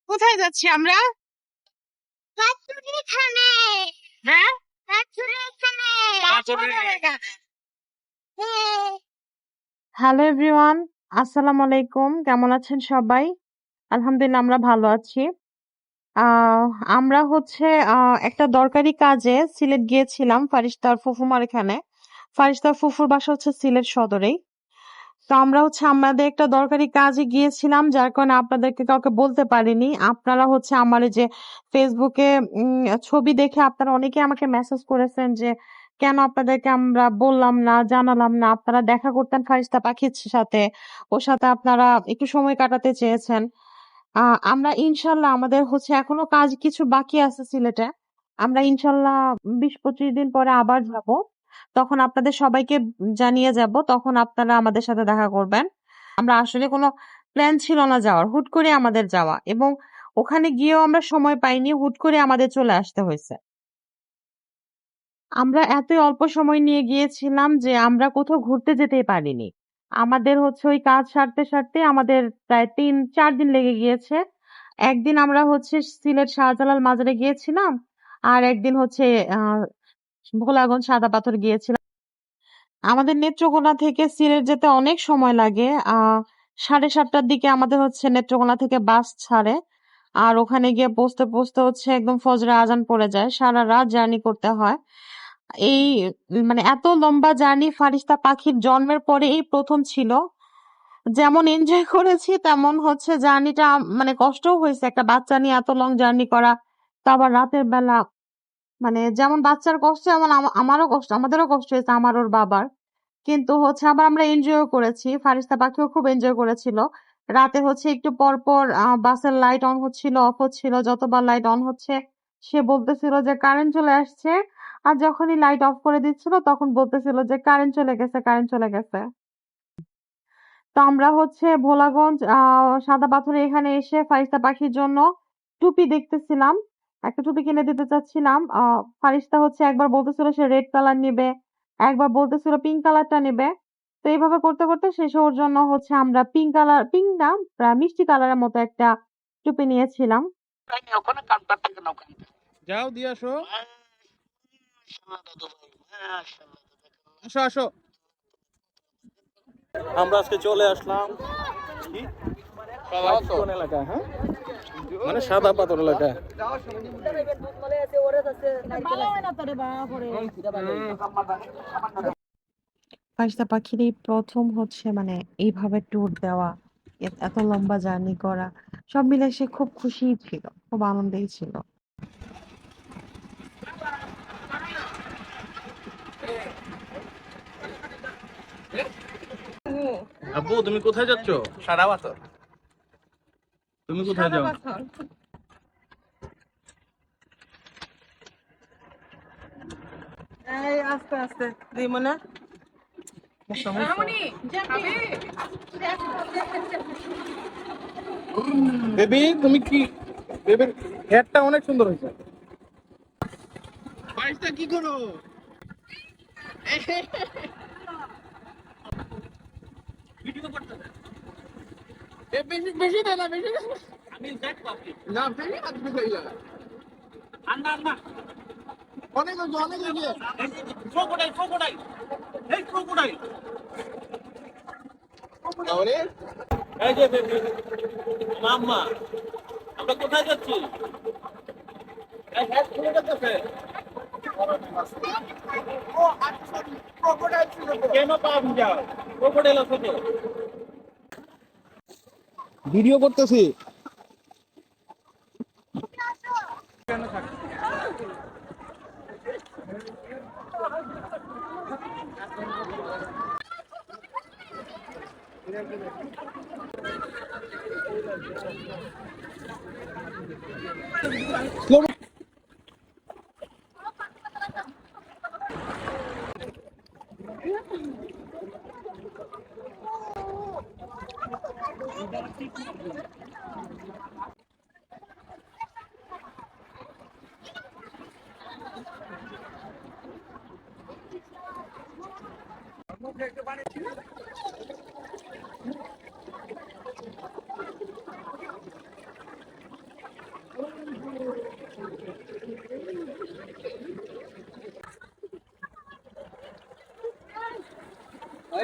কোথায় যাচ্ছি আমরা? হ্যাঁ, হ্যালো এভরিওয়ান, আসসালামু আলাইকুম। কেমন আছেন সবাই? আলহামদুলিল্লাহ আমরা ভালো আছি। আহ আমরা হচ্ছে একটা দরকারি কাজে সিলেট গিয়েছিলাম ফারিস্তার ফুফুমার এখানে। ফারিস্তার ফুফুর বাসা হচ্ছে সিলেট সদরেই। তো আমরা হচ্ছে আমাদের একটা দরকারি কাজে গিয়েছিলাম, যার কারণে আপনাদেরকে কাউকে বলতে পারিনি। আপনারা হচ্ছে আমার এই যে ফেসবুকে ছবি দেখে আপনারা অনেকে আমাকে মেসেজ করেছেন যে কেন আপনাদেরকে আমরা বললাম না, জানালাম না। আপনারা দেখা করতেন ফারিস্তা পাখির সাথে, ওর সাথে আপনারা একটু সময় কাটাতে চেয়েছেন। আমরা ইনশাল্লাহ আমাদের হচ্ছে এখনো কাজ কিছু বাকি আছে সিলেটে। আমরা ইনশাল্লাহ ২০-২৫ দিন পরে আবার যাব। তখন আপনাদের সবাইকে জানিয়ে যাব, তখন আপনারা আমাদের সাথে দেখা করবেন। আমরা আসলে কোনো প্ল্যান ছিল না যাওয়ার, হুট করে আমাদের যাওয়া, এবং ওখানে গিয়েও আমরা সময় পাইনি, হুট করে আমাদের চলে আসতে হয়েছে। আমরা এতই অল্প সময় নিয়ে গিয়েছিলাম যে আমরা কোথাও ঘুরতে যেতেই পারিনি। আমাদের হচ্ছে ওই কাজ সারতে আমাদের প্রায় ৩-৪ দিন লেগে গিয়েছে। একদিন আমরা হচ্ছে সিলেট শাহজালাল মাজারে গিয়েছিলাম, আর একদিন হচ্ছে ভোলাগঞ্জ সাদা পাথর গিয়েছিলাম। আমাদের নেত্রকোনা থেকে সিলেট যেতে অনেক সময় লাগে। ৭:৩০টার দিকে আমাদের হচ্ছে নেত্রকোনা থেকে বাস ছাড়ে, আর ওখানে গিয়ে পৌঁছতে হচ্ছে একদম ফজরে আজান পড়ে যায়। সারা রাত জার্নি করতে হয়। এই মানে এত লম্বা জার্নি ফারিস্তা পাখির জন্মের পরে এই প্রথম ছিল। যেমন এনজয় করেছি তেমন হচ্ছে জার্নিটা মানে কষ্টও হয়েছে, একটা বাচ্চা নিয়ে এত লং জার্নি করা, তা আবার রাতের বেলা। মানে যেমন বাচ্চার কষ্ট এমন আমারও কষ্ট, আমাদেরও কষ্ট হয়েছে, আমার ওর বাবার। কিন্তু হচ্ছে আবার আমরা এনজয়ও করেছি, ফারিস্তা পাখিও খুব এনজয় করেছিল। রাতে হচ্ছে একটু পর পর বাসের লাইট অন হচ্ছিল, অফ হচ্ছিল। যতবার লাইট অন হচ্ছে সে বলতেছিল যে কারেন্ট চলে আসছে, আর যখনই লাইট অফ করে দিচ্ছিল তখন বলতেছিল যে কারেন্ট চলে গেছে, কারেন্ট চলে গেছে। তো আমরা হচ্ছে ভোলাগঞ্জ সাদা পাথরে এখানে এসে ফারিস্তা পাখির জন্য টুপি দেখতেছিলাম, একটা টুপি কিনে দিতে চাচ্ছিলাম। ফারিস্তা হচ্ছে একবার বলতেছিল সে রেড কালার নিবে, একবার বলতেছিল পিঙ্ক কালারটা নিবে। তো এইভাবে করতে করতে শেষে ওর জন্য হচ্ছে আমরা পিঙ্ক কালার, পিঙ্ক না, প্রায় মিষ্টি কালারের মতো একটা টুপি নিয়েছিলাম। যাও দিয়ে আসো। আসো আসো, আমরা আজকে চলে আসলাম কি কোন এলাকা? হ্যাঁ, মানে সাদা পাথর এলাকা। ফারিস্তা পাখির এই প্রথম হচ্ছে মানে এইভাবে ট্যুর দেওয়া, এত লম্বা জার্নি করা, সব মিলে সে খুব খুশিই ছিল, খুব আনন্দেই ছিল। আব্বু তুমি কোথায় যাচ্ছ? সাদা পাথর। তুমি কোথায় যাও? এই আস্তে আস্তে দিব না। বেবি তুমি কি, বেবির হেয়ারটা অনেক সুন্দর হয়েছে। পায়েসটা কি করো? ভিডিও করতে বেশি বেশি দে না, বেশি আমি দেখব না, বেশি কাটবে কইলা আন্না আন্না অনেক অনেক ক্রোকোডাইল ক্রোকোডাইল এই ক্রোকোডাইল তাহলে এই যে বেবি মাম্মা, আমরা কোথায় যাচ্ছি? এই হ্যাট খুলে যাচ্ছে। ও আচ্ছা, ক্রোকোডাইল ছিল কেন পাবি যাও, ক্রোকোডাইল আছে তো। ভিডিও করতেছি। এই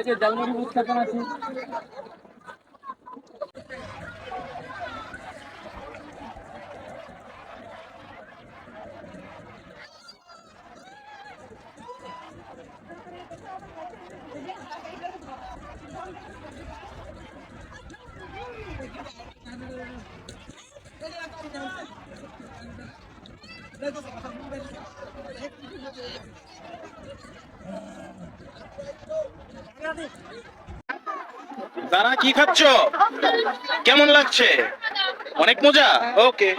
যে জালমুড়ি ফুচকা কেন আছে? দাঁড়া, কি খাচ্ছ? কেমন লাগছে? অনেক মজা। ওকে।